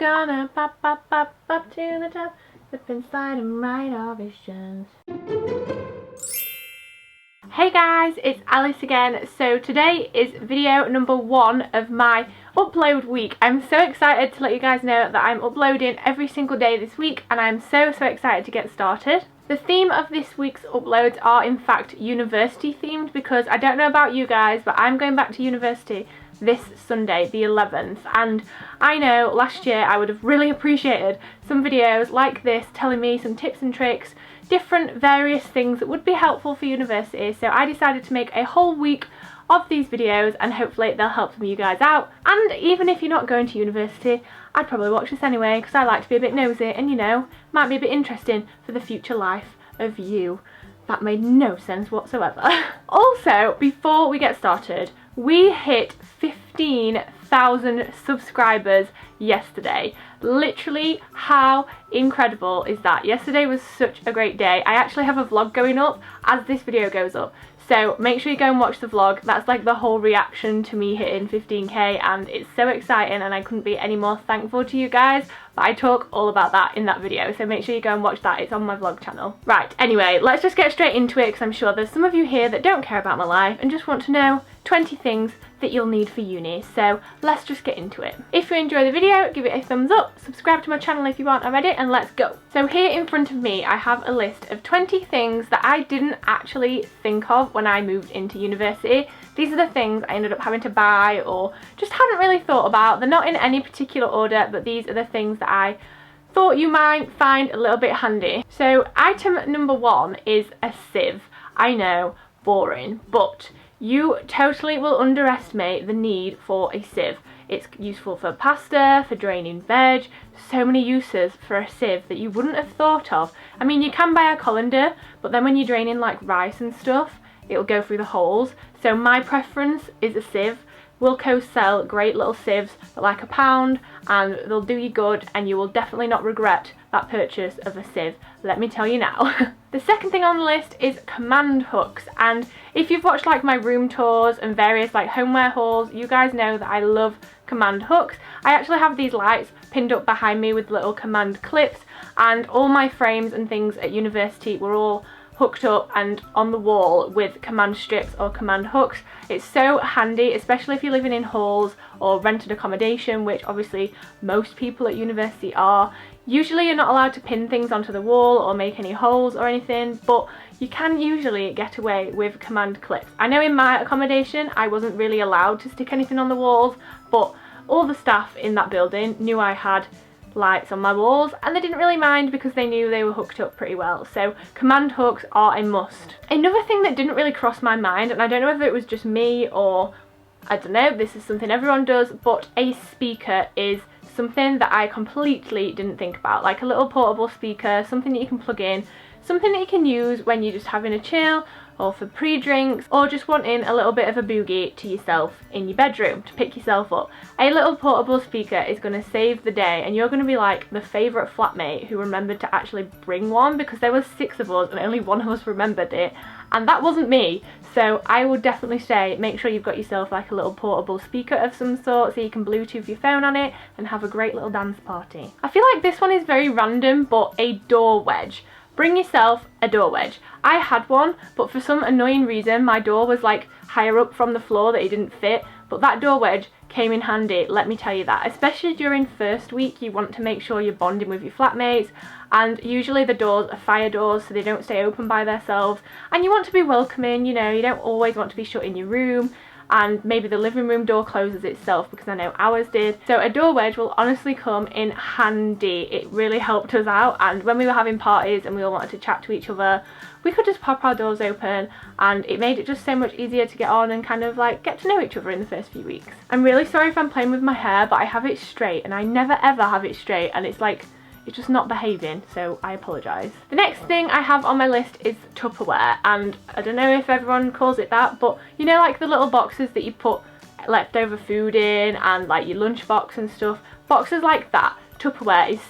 gonna pop, pop, pop, up to the top, up inside and right our visions. Hey guys, it's Alice again. So today is video number 1 of my upload week. I'm so excited to let you guys know that I'm uploading every single day this week, and I'm so excited to get started. The theme of this week's uploads are in fact university themed, because I don't know about you guys, but I'm going back to university this Sunday, the 11th, and I know last year I would have really appreciated some videos like this telling me some tips and tricks, different various things that would be helpful for university, so I decided to make a whole week of these videos and hopefully they'll help some of you guys out. And even if you're not going to university, I'd probably watch this anyway because I like to be a bit nosy and, you know, might be a bit interesting for the future life of you. That made no sense whatsoever. Also, before we get started, we hit 15,000 subscribers yesterday. Literally, how incredible is that? Yesterday was such a great day. I actually have a vlog going up as this video goes up, so make sure you go and watch the vlog. That's like the whole reaction to me hitting 15k, and it's so exciting and I couldn't be any more thankful to you guys, but I talk all about that in that video, so make sure you go and watch that. It's on my vlog channel. Right, anyway, let's just get straight into it because I'm sure there's some of you here that don't care about my life and just want to know 20 things that you'll need for uni, so let's just get into it. If you enjoy the video, give it a thumbs up, subscribe to my channel if you aren't already, and let's go. So here in front of me I have a list of 20 things that I didn't actually think of when I moved into university. These are the things I ended up having to buy or just hadn't really thought about. They're not in any particular order, but these are the things that I thought you might find a little bit handy. So item number 1 is a sieve. I know, boring, but you totally will underestimate the need for a sieve. It's useful for pasta, for draining veg, so many uses for a sieve that you wouldn't have thought of. I mean, you can buy a colander, but then when you're draining like rice and stuff, it'll go through the holes. So my preference is a sieve. Wilko's sell great little sieves for like £1 and they'll do you good, and you will definitely not regret that purchase of a sieve, let me tell you now. The second thing on the list is command hooks, and if you've watched like my room tours and various like homeware hauls, you guys know that I love command hooks. I actually have these lights pinned up behind me with little command clips, and all my frames and things at university were all hooked up and on the wall with command strips or command hooks. It's so handy, especially if you're living in halls or rented accommodation, which obviously most people at university are. Usually you're not allowed to pin things onto the wall or make any holes or anything, but you can usually get away with command clips. I know in my accommodation I wasn't really allowed to stick anything on the walls, but all the staff in that building knew I had lights on my walls and they didn't really mind because they knew they were hooked up pretty well. So command hooks are a must. Another thing that didn't really cross my mind, and I don't know if it was just me or I don't know, this is something everyone does, but a speaker is something that I completely didn't think about. Like a little portable speaker, something that you can plug in, something that you can use when you're just having a chill or for pre-drinks or just wanting a little bit of a boogie to yourself in your bedroom to pick yourself up. A little portable speaker is going to save the day, and you're going to be like the favourite flatmate who remembered to actually bring one, because there was 6 of us and only 1 of us remembered it, and that wasn't me. So I would definitely say make sure you've got yourself like a little portable speaker of some sort so you can Bluetooth your phone on it and have a great little dance party. I feel like this one is very random, but a door wedge. Bring yourself a door wedge. I had one, but for some annoying reason my door was like higher up from the floor that it didn't fit, but that door wedge came in handy, let me tell you that. Especially during first week, you want to make sure you're bonding with your flatmates, and usually the doors are fire doors so they don't stay open by themselves, and you want to be welcoming, you know, you don't always want to be shut in your room, and maybe the living room door closes itself, because I know ours did. So a door wedge will honestly come in handy. It really helped us out, and when we were having parties and we all wanted to chat to each other, we could just pop our doors open, and it made it just so much easier to get on and kind of like get to know each other in the first few weeks. I'm really sorry if I'm playing with my hair, but I have it straight and I never ever have it straight, and it's like it's just not behaving, so I apologise. The next thing I have on my list is Tupperware, and I don't know if everyone calls it that, but you know, like the little boxes that you put leftover food in and like your lunchbox and stuff, boxes like that. Tupperware is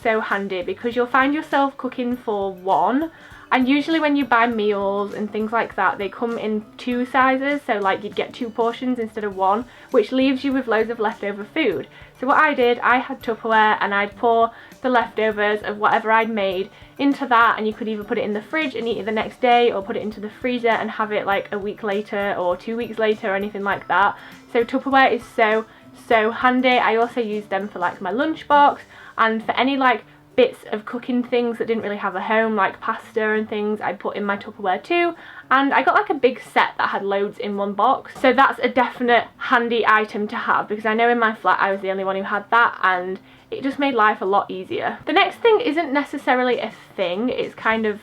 so handy because you'll find yourself cooking for one, and usually when you buy meals and things like that, they come in 2 sizes, so like you'd get 2 portions instead of 1, which leaves you with loads of leftover food. So what I did, I had Tupperware and I'd pour the leftovers of whatever I'd made into that, and you could either put it in the fridge and eat it the next day, or put it into the freezer and have it like a week later or 2 weeks later or anything like that. So Tupperware is so handy. I also use them for like my lunchbox and for any like bits of cooking things that didn't really have a home, like pasta and things, I put in my Tupperware too. And I got like a big set that had loads in one box, so that's a definite handy item to have, because I know in my flat I was the only one who had that, and it just made life a lot easier. The next thing isn't necessarily a thing, it's kind of,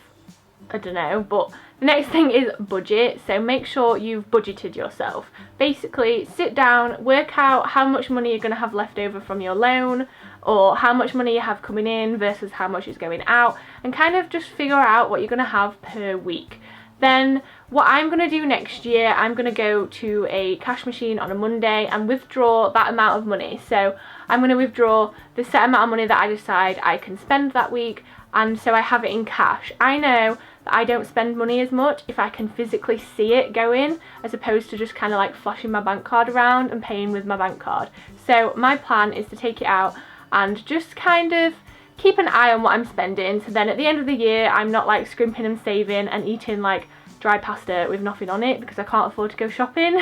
I don't know, but the next thing is budget. So make sure you've budgeted yourself. Basically sit down, work out how much money you're going to have left over from your loan, or how much money you have coming in versus how much is going out, and kind of just figure out what you're going to have per week. Then what I'm going to do next year, I'm going to go to a cash machine on a Monday and withdraw that amount of money. So I'm going to withdraw the set amount of money that I decide I can spend that week, and so I have it in cash. I know that I don't spend money as much if I can physically see it go in, as opposed to just kind of like flashing my bank card around and paying with my bank card. So my plan is to take it out and just kind of keep an eye on what I'm spending, so then at the end of the year I'm not like scrimping and saving and eating like dry pasta with nothing on it because I can't afford to go shopping.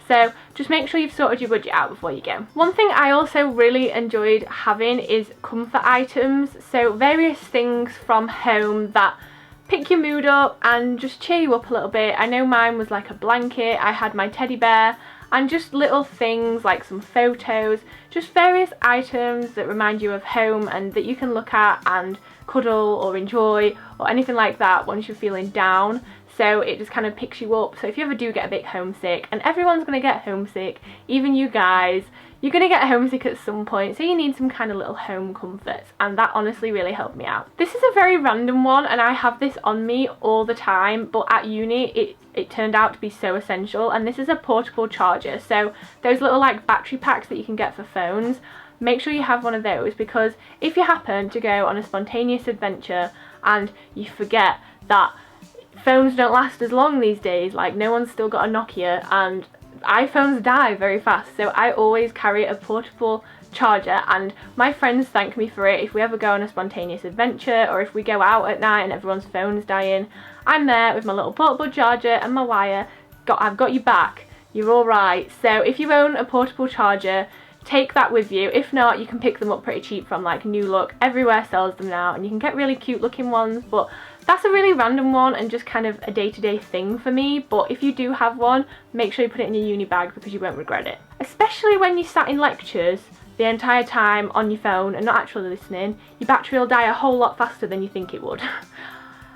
So just make sure you've sorted your budget out before you go. One thing I also really enjoyed having is comfort items, so various things from home that pick your mood up and just cheer you up a little bit. I know mine was like a blanket, I had my teddy bear, and just little things like some photos, just various items that remind you of home and that you can look at and cuddle or enjoy or anything like that once you're feeling down. So it just kind of picks you up. So if you ever do get a bit homesick, and everyone's going to get homesick, even you guys, you're going to get homesick at some point, so you need some kind of little home comforts, and that honestly really helped me out. This is a very random one, and I have this on me all the time, but at uni it turned out to be so essential, and this is a portable charger. So those little like battery packs that you can get for phones, make sure you have one of those, because if you happen to go on a spontaneous adventure and you forget that phones don't last as long these days, like no one's still got a Nokia and iPhones die very fast, so I always carry a portable charger, and my friends thank me for it if we ever go on a spontaneous adventure or if we go out at night and everyone's phone's dying. I'm there with my little portable charger and my wire. I've got you back, you're alright. So if you own a portable charger, take that with you. If not, you can pick them up pretty cheap from like New Look. Everywhere sells them now, and you can get really cute looking ones, but that's a really random one and just kind of a day-to-day thing for me. But if you do have one, make sure you put it in your uni bag because you won't regret it. Especially when you sat in lectures the entire time on your phone and not actually listening, your battery will die a whole lot faster than you think it would.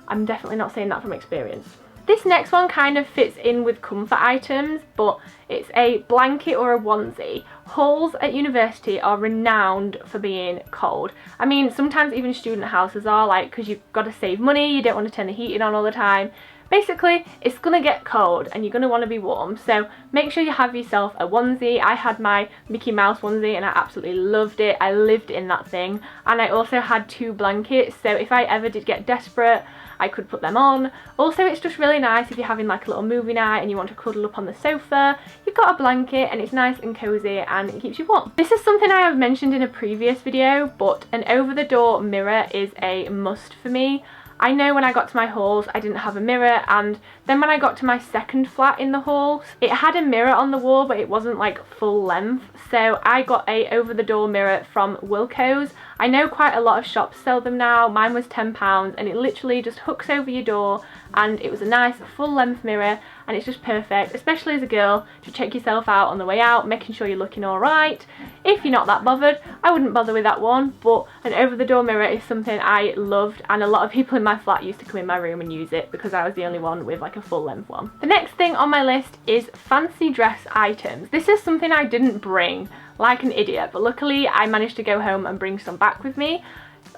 I'm definitely not saying that from experience. This next one kind of fits in with comfort items, but it's a blanket or a onesie. Halls at university are renowned for being cold. I mean, sometimes even student houses are, like, because you've got to save money, you don't want to turn the heating on all the time. Basically, it's gonna get cold and you're gonna want to be warm, so make sure you have yourself a onesie. I had my Mickey Mouse onesie and I absolutely loved it. I lived in that thing, and I also had 2 blankets, so if I ever did get desperate, I could put them on. Also, it's just really nice if you're having like a little movie night and you want to cuddle up on the sofa, you've got a blanket and it's nice and cozy and it keeps you warm. This is something I have mentioned in a previous video, but an over-the-door mirror is a must for me. I know when I got to my halls I didn't have a mirror, and then when I got to my second flat in the halls, it had a mirror on the wall but it wasn't like full length, so I got a over-the-door mirror from Wilko's. I know quite a lot of shops sell them now. Mine was £10 and it literally just hooks over your door, and it was a nice full length mirror, and it's just perfect, especially as a girl, to check yourself out on the way out, making sure you're looking alright. If you're not that bothered, I wouldn't bother with that one, but an over-the-door mirror is something I loved, and a lot of people in my flat used to come in my room and use it because I was the only one with like a full length one. The next thing on my list is fancy dress items. This is something I didn't bring like an idiot, but luckily I managed to go home and bring some back with me.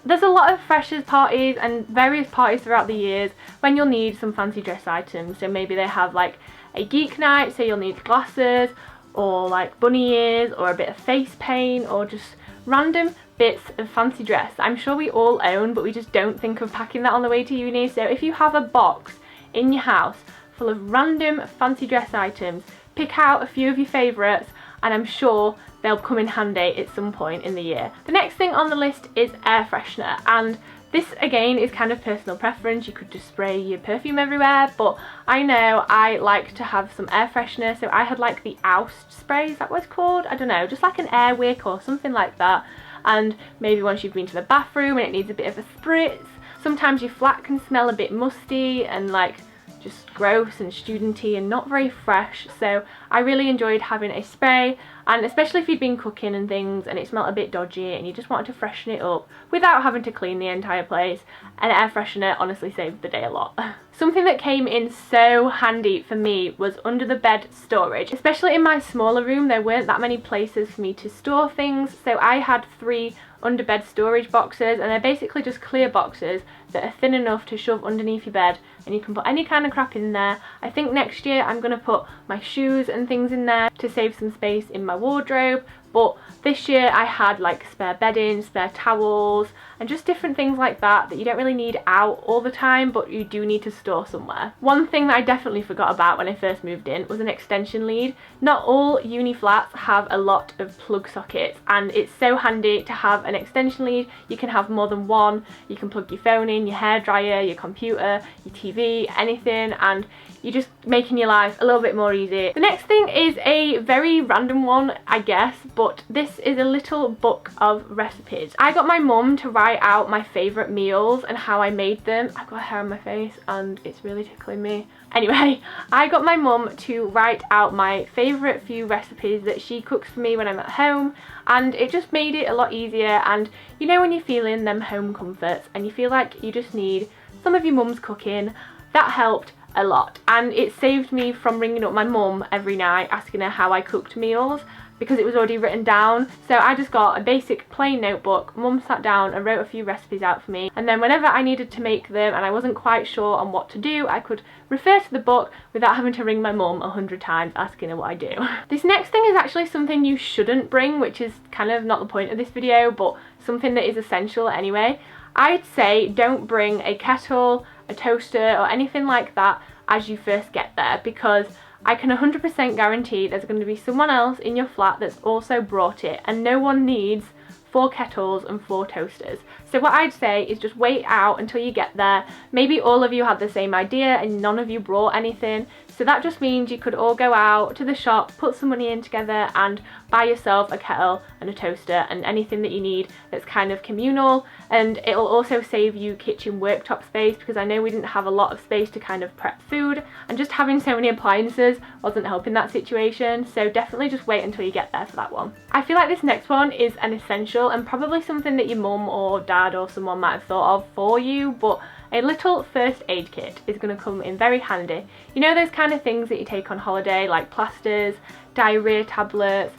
There's a lot of freshers parties and various parties throughout the years when you'll need some fancy dress items. So maybe they have like a geek night, so you'll need glasses or like bunny ears or a bit of face paint or just random bits of fancy dress I'm sure we all own, but we just don't think of packing that on the way to uni. So if you have a box in your house full of random fancy dress items, pick out a few of your favourites and I'm sure they'll come in handy at some point in the year. The next thing on the list is air freshener, and this again is kind of personal preference. You could just spray your perfume everywhere, but I know I like to have some air freshener, so I had like the Oust spray, is that what it's called? I don't know, just like an air wick or something like that. And maybe once you've been to the bathroom and it needs a bit of a spritz. Sometimes your flat can smell a bit musty and like just gross and studenty and not very fresh, so I really enjoyed having a spray, and especially if you'd been cooking and things and it smelled a bit dodgy and you just wanted to freshen it up without having to clean the entire place, an air freshener honestly saved the day a lot. Something that came in so handy for me was under the bed storage. Especially in my smaller room, there weren't that many places for me to store things, so I had 3 under bed storage boxes, and they're basically just clear boxes that are thin enough to shove underneath your bed, and you can put any kind of crap in there. I think next year I'm going to put my shoes and things in there to save some space in my wardrobe, but this year I had like spare bedding, spare towels, and just different things like that that you don't really need out all the time, but you do need to store somewhere. One thing that I definitely forgot about when I first moved in was an extension lead. Not all uni flats have a lot of plug sockets, and it's so handy to have an extension lead. You can have more than one. You can plug your phone in, your hairdryer, your computer, your TV, anything, and you're just making your life a little bit more easy. The next thing is a very random one, I guess, but this is a little book of recipes. I got my mum to write out my favourite meals and how I made them. I've got hair on my face and it's really tickling me. Anyway, I got my mum to write out my favourite few recipes that she cooks for me when I'm at home, and it just made it a lot easier. And you know when you're feeling them home comforts and you feel like you just need some of your mum's cooking, that helped a lot, and it saved me from ringing up my mum every night asking her how I cooked meals, because it was already written down. So I just got a basic plain notebook. Mum sat down and wrote a few recipes out for me, and then whenever I needed to make them and I wasn't quite sure on what to do, I could refer to the book without having to ring my mum 100 times asking her what I do. This next thing is actually something you shouldn't bring, which is kind of not the point of this video, but something that is essential anyway. I'd say don't bring a kettle, a toaster or anything like that as you first get there, because I can 100% guarantee there's going to be someone else in your flat that's also brought it, and no one needs 4 kettles and 4 toasters. So what I'd say is just wait out until you get there. Maybe all of you had the same idea and none of you brought anything, so that just means you could all go out to the shop, put some money in together and buy yourself a kettle and a toaster and anything that you need that's kind of communal. And it'll also save you kitchen worktop space, because I know we didn't have a lot of space to kind of prep food, and just having so many appliances wasn't helping that situation. So definitely just wait until you get there for that one. I feel like this next one is an essential and probably something that your mum or dad or someone might have thought of for you, but a little first aid kit is going to come in very handy. You know those kind of things that you take on holiday, like plasters, diarrhea tablets,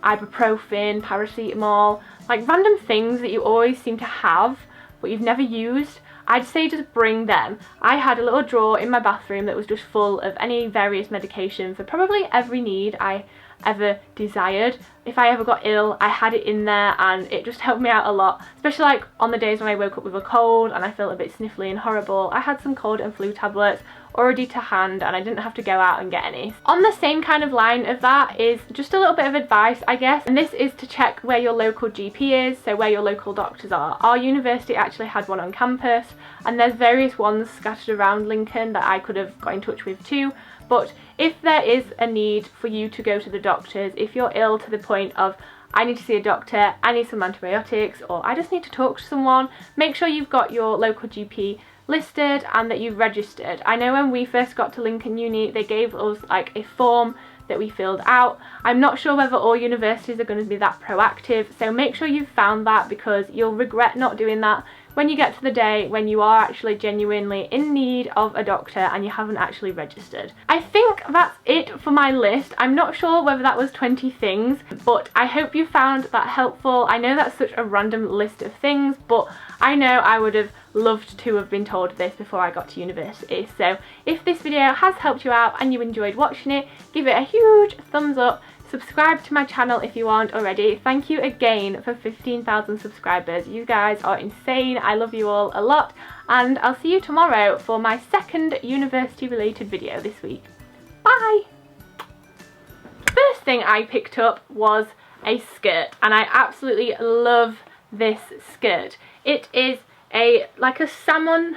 ibuprofen, paracetamol, like random things that you always seem to have but you've never used. I'd say just bring them. I had a little drawer in my bathroom that was just full of any various medication for probably every need I ever desired. If I ever got ill, I had it in there, and it just helped me out a lot, especially like on the days when I woke up with a cold and I felt a bit sniffly and horrible. I had some cold and flu tablets already to hand and I didn't have to go out and get any. On the same kind of line of that is just a little bit of advice, I guess, and this is to check where your local GP is, so where your local doctors are. Our university actually had one on campus, and there's various ones scattered around Lincoln that I could have got in touch with too. But if there is a need for you to go to the doctors, if you're ill to the point of I need to see a doctor, I need some antibiotics, or I just need to talk to someone, make sure you've got your local GP listed and that you've registered. I know when we first got to Lincoln Uni, they gave us like a form that we filled out. I'm not sure whether all universities are going to be that proactive, so make sure you've found that, because you'll regret not doing that when you get to the day when you are actually genuinely in need of a doctor and you haven't actually registered. I think that's it for my list. I'm not sure whether that was 20 things, but I hope you found that helpful. I know that's such a random list of things, but I know I would have loved to have been told this before I got to university. So if this video has helped you out and you enjoyed watching it, give it a huge thumbs up. Subscribe to my channel if you aren't already. Thank you again for 15,000 subscribers. You guys are insane. I love you all a lot, and I'll see you tomorrow for my second university related video this week. Bye! First thing I picked up was a skirt, and I absolutely love this skirt. It is like a salmon